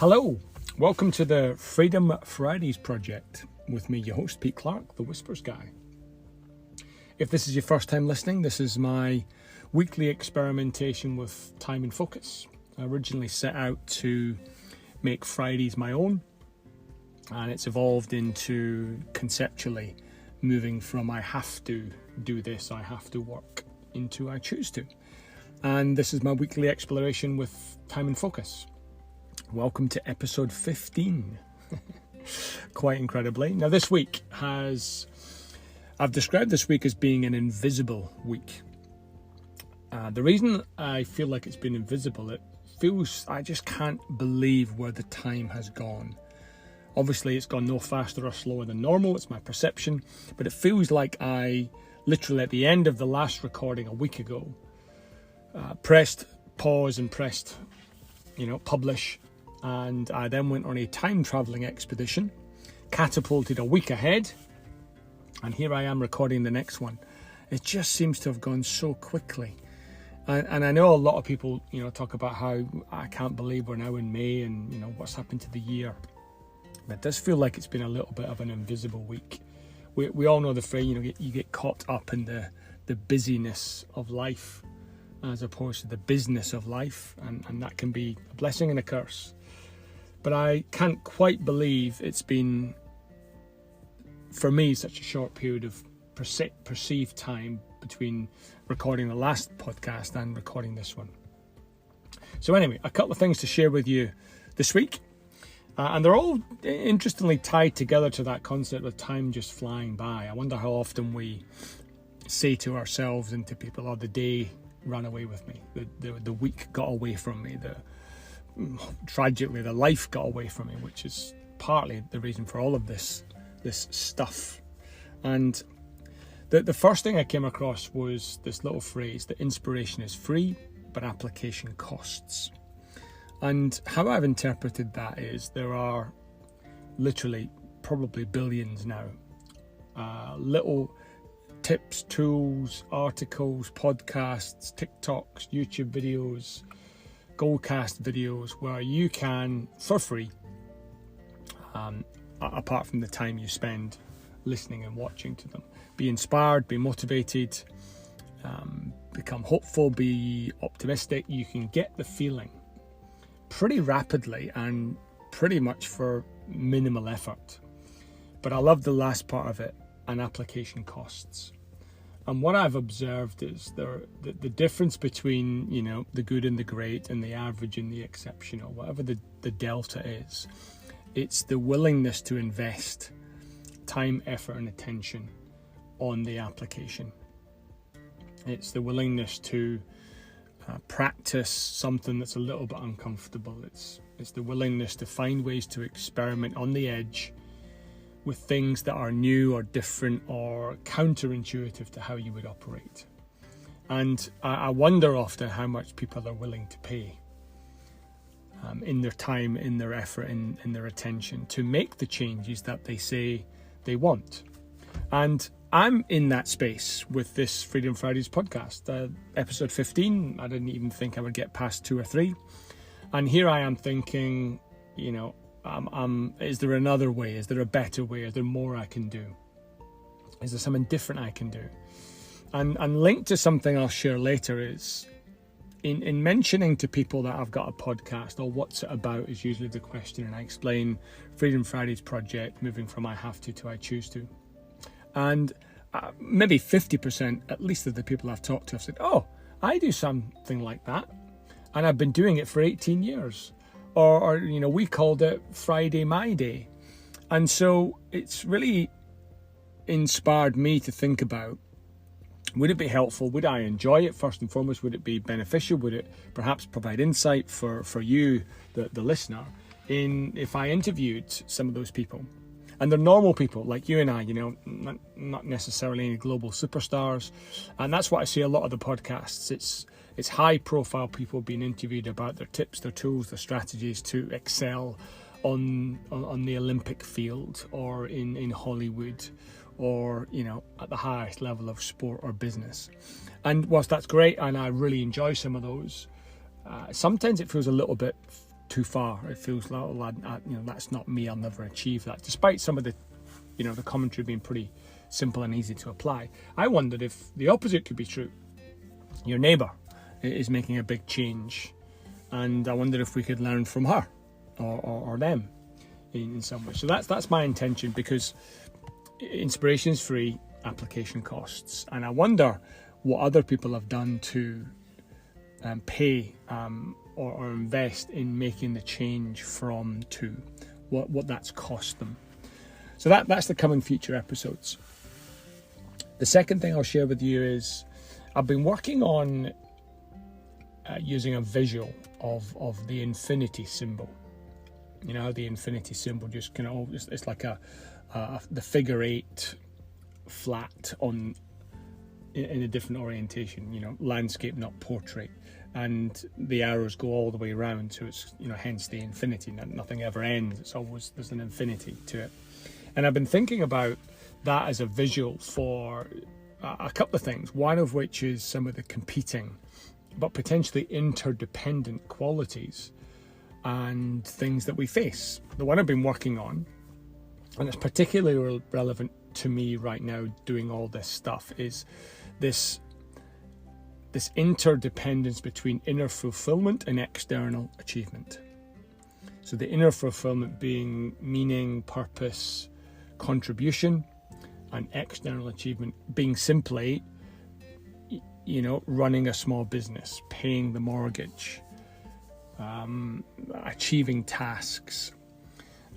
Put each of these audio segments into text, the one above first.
Hello, welcome to the Freedom Fridays project with me, your host, Pete Clark, the Whispers Guy. If this is your first time listening, this is my weekly experimentation with time and focus. I originally set out to make Fridays my own, and it's evolved into conceptually moving from I have to do this, I have to work, into I choose to. And this is my weekly exploration with time and focus. Welcome to episode 15. Quite incredibly. Now this week I've described this week as being an invisible week. The reason I feel like it's been invisible, I just can't believe where the time has gone. Obviously it's gone no faster or slower than normal, it's my perception, but it feels like I literally at the end of the last recording a week ago, pressed pause and pressed, publish. And I then went on a time travelling expedition, catapulted a week ahead, and here I am recording the next one. It just seems to have gone so quickly. And I know a lot of people, talk about how I can't believe we're now in May and, what's happened to the year. But it does feel like it's been a little bit of an invisible week. We all know the phrase, you get caught up in the busi-ness of life as opposed to the business of life. And that can be a blessing and a curse. But I can't quite believe it's been, for me, such a short period of perceived time between recording the last podcast and recording this one. So anyway, a couple of things to share with you this week. And they're all interestingly tied together to that concept of time just flying by. I wonder how often we say to ourselves and to people, oh, the day ran away with me. The week got away from me. Tragically, the life got away from me, which is partly the reason for all of this stuff. And the first thing I came across was this little phrase that inspiration is free, but application costs. And how I've interpreted that is there are literally probably billions now, little tips, tools, articles, podcasts, TikToks, YouTube videos, Goldcast videos where you can, for free, apart from the time you spend listening and watching to them, be inspired, be motivated, become hopeful, be optimistic. You can get the feeling pretty rapidly and pretty much for minimal effort. But I love the last part of it, and application costs. And what I've observed is the difference between, the good and the great and the average and the exceptional, whatever the delta is, it's the willingness to invest time, effort and attention on the application. It's the willingness to practice something that's a little bit uncomfortable. It's the willingness to find ways to experiment on the edge with things that are new or different or counterintuitive to how you would operate. And I wonder often how much people are willing to pay in their time, in their effort, in their attention to make the changes that they say they want. And I'm in that space with this Freedom Fridays podcast. Episode 15, I didn't even think I would get past 2 or 3. And here I am thinking, is there another way? Is there a better way? Is there more I can do? Is there something different I can do? And linked to something I'll share later is in mentioning to people that I've got a podcast or what's it about is usually the question. And I explain Freedom Fridays project, moving from I have to I choose to. And maybe 50% at least of the people I've talked to have said, oh, I do something like that. And I've been doing it for 18 years. Or we called it Friday My Day. And so it's really inspired me to think about, would it be helpful? Would I enjoy it first and foremost? Would it be beneficial? Would it perhaps provide insight for you, the listener, if I interviewed some of those people? And they're normal people like you and I, not necessarily any global superstars. And that's what I see a lot of the podcasts. It's high profile people being interviewed about their tips, their tools, their strategies to excel on the Olympic field or in Hollywood or, at the highest level of sport or business. And whilst that's great and I really enjoy some of those, sometimes it feels a little bit too far. It feels like, that's not me. I'll never achieve that. Despite some of the, the commentary being pretty simple and easy to apply. I wondered if the opposite could be true. Your neighbour is making a big change, and I wondered if we could learn from her or them in some way. So that's my intention, because inspiration is free, application costs, and I wonder what other people have done to pay or invest in making the change from to, what that's cost them. So that's the coming future episodes. The second thing I'll share with you is I've been working on using a visual of the infinity symbol. You know, the infinity symbol just kind of, it's like the figure 8 flat in a different orientation, landscape, not portrait. And the arrows go all the way around, so it's, hence the infinity. Nothing ever ends. It's always, there's an infinity to it. And I've been thinking about that as a visual for a couple of things, one of which is some of the competing but potentially interdependent qualities and things that we face. The one I've been working on, and it's particularly relevant to me right now doing all this stuff, is this interdependence between inner fulfillment and external achievement. So the inner fulfillment being meaning, purpose, contribution, and external achievement being simply, running a small business, paying the mortgage, achieving tasks.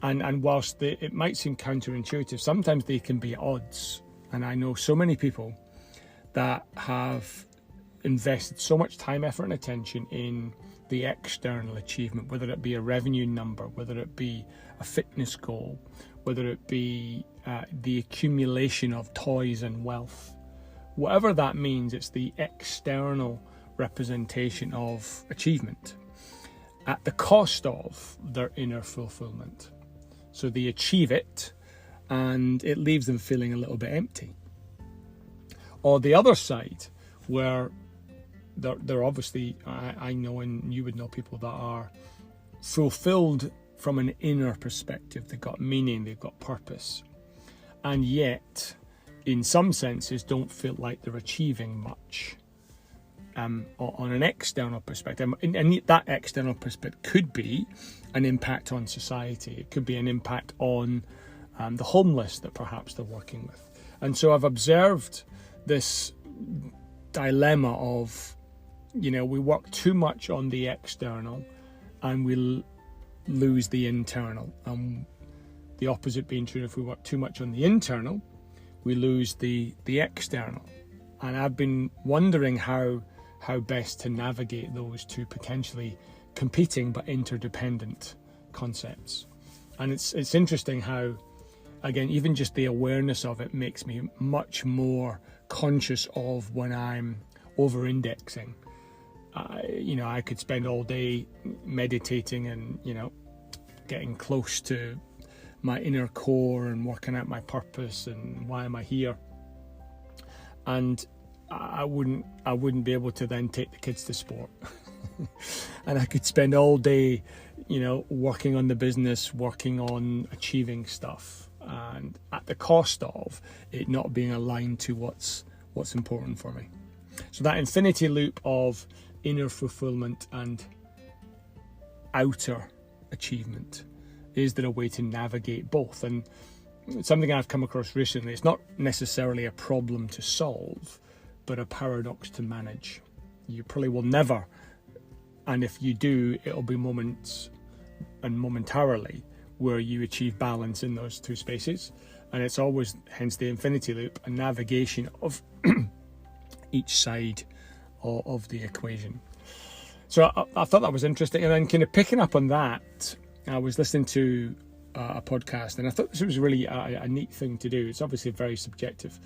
And whilst it might seem counterintuitive, sometimes they can be at odds. And I know so many people that have invested so much time, effort, and attention in the external achievement, whether it be a revenue number, whether it be a fitness goal, whether it be the accumulation of toys and wealth. Whatever that means, it's the external representation of achievement at the cost of their inner fulfillment. So they achieve it and it leaves them feeling a little bit empty. Or the other side, where they're obviously, I know, and you would know people that are fulfilled from an inner perspective. They've got meaning, they've got purpose, and yet in some senses don't feel like they're achieving much on an external perspective. And that external perspective could be an impact on society. It could be an impact on the homeless that perhaps they're working with. And so I've observed this dilemma of, we work too much on the external and we'll lose the internal. The opposite being true, if we work too much on the internal, we lose the external. And I've been wondering how best to navigate those two potentially competing but interdependent concepts. And it's interesting how, again, even just the awareness of it makes me much more conscious of when I'm over-indexing. I could spend all day meditating and, getting close to my inner core and working out my purpose and why am I here. And I wouldn't be able to then take the kids to sport. And I could spend all day, working on the business, working on achieving stuff, and at the cost of it not being aligned to what's important for me. So that infinity loop of inner fulfillment and outer achievement, is there a way to navigate both? And it's something I've come across recently. It's not necessarily a problem to solve, but a paradox to manage. You probably will never, and if you do, it'll be moments and momentarily where you achieve balance in those two spaces. And it's always, hence the infinity loop, a navigation of each side of the equation. So I thought that was interesting. And then kind of picking up on that, I was listening to a podcast, and I thought this was really a neat thing to do. It's obviously very subjective,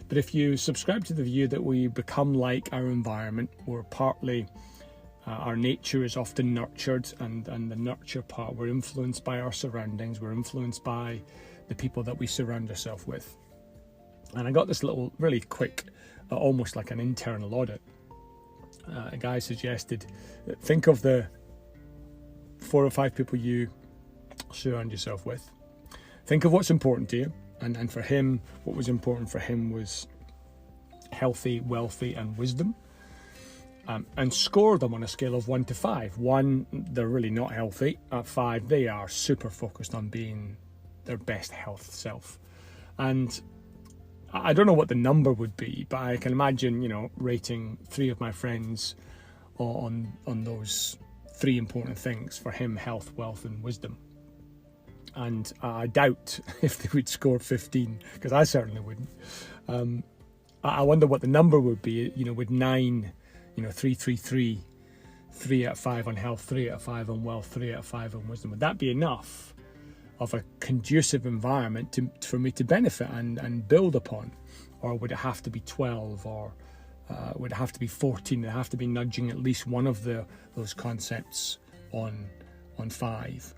but if you subscribe to the view that we become like our environment, we're partly, our nature is often nurtured, and the nurture part, we're influenced by our surroundings, we're influenced by the people that we surround ourselves with. And I got this little really quick, almost like an internal audit. A guy suggested, think of the 4 or 5 people you surround yourself with. Think of what's important to you. And for him, what was important for him was healthy, wealthy, and wisdom. And score them on a scale of 1 to 5. 1, they're really not healthy. At 5, they are super focused on being their best health self. And I don't know what the number would be, but I can imagine, rating 3 of my friends on those 3 important things. For him, health, wealth, and wisdom. And I doubt if they would score 15, because I certainly wouldn't. I wonder what the number would be, with 9, 3, 3, 3, 3 out of 5 on health, 3 out of 5 on wealth, 3 out of 5 on wisdom. Would that be enough of a conducive environment for me to benefit and build upon? Or would it have to be 12, or would it have to be 14? Would it have to be nudging at least one of those concepts on 5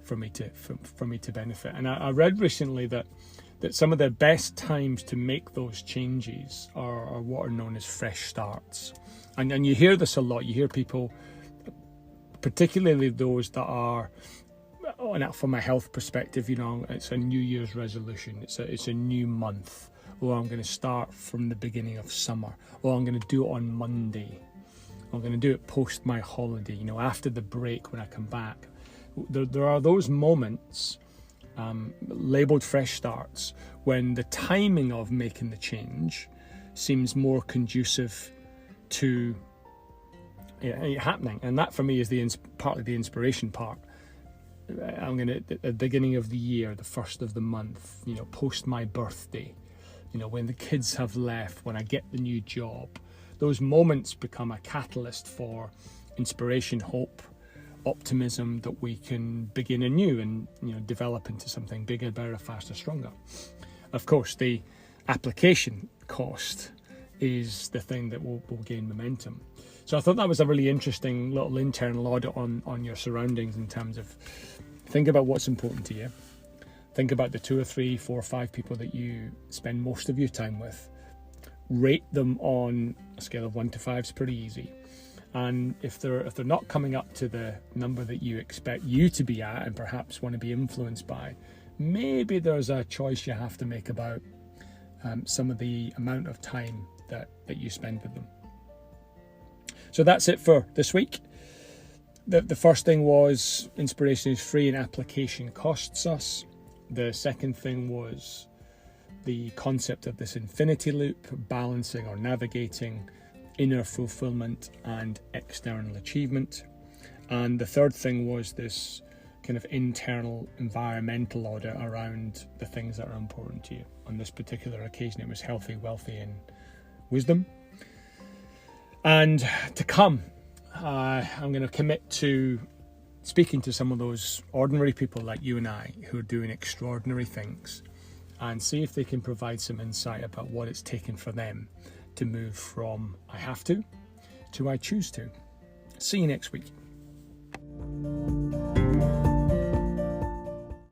for me to benefit? And I read recently that some of the best times to make those changes are what are known as fresh starts. And you hear this a lot. You hear people, particularly those that are, from a health perspective, it's a New Year's resolution. It's a new month. I'm going to start from the beginning of summer. I'm going to do it on Monday. I'm going to do it post my holiday, after the break when I come back. There are those moments, labelled fresh starts, when the timing of making the change seems more conducive to happening. And that for me is partly the inspiration part. I'm going to, at the beginning of the year, the first of the month, post my birthday, when the kids have left, when I get the new job, those moments become a catalyst for inspiration, hope, optimism that we can begin anew and develop into something bigger, better, faster, stronger. Of course, the application cost is the thing that will gain momentum. So I thought that was a really interesting little internal audit on your surroundings, in terms of think about what's important to you. Think about the 2 or 3, 4 or 5 people that you spend most of your time with. Rate them on a scale of 1 to 5. It's pretty easy. And if they're not coming up to the number that you expect you to be at, and perhaps want to be influenced by, maybe there's a choice you have to make about some of the amount of time that you spend with them. So that's it for this week. The first thing was inspiration is free and application costs us. The second thing was the concept of this infinity loop, balancing or navigating inner fulfillment and external achievement. And the third thing was this kind of internal environmental audit around the things that are important to you. On this particular occasion, it was healthy, wealthy, and wisdom. And to come, I'm going to commit to speaking to some of those ordinary people like you and I who are doing extraordinary things, and see if they can provide some insight about what it's taken for them to move from I have to I choose to. See you next week.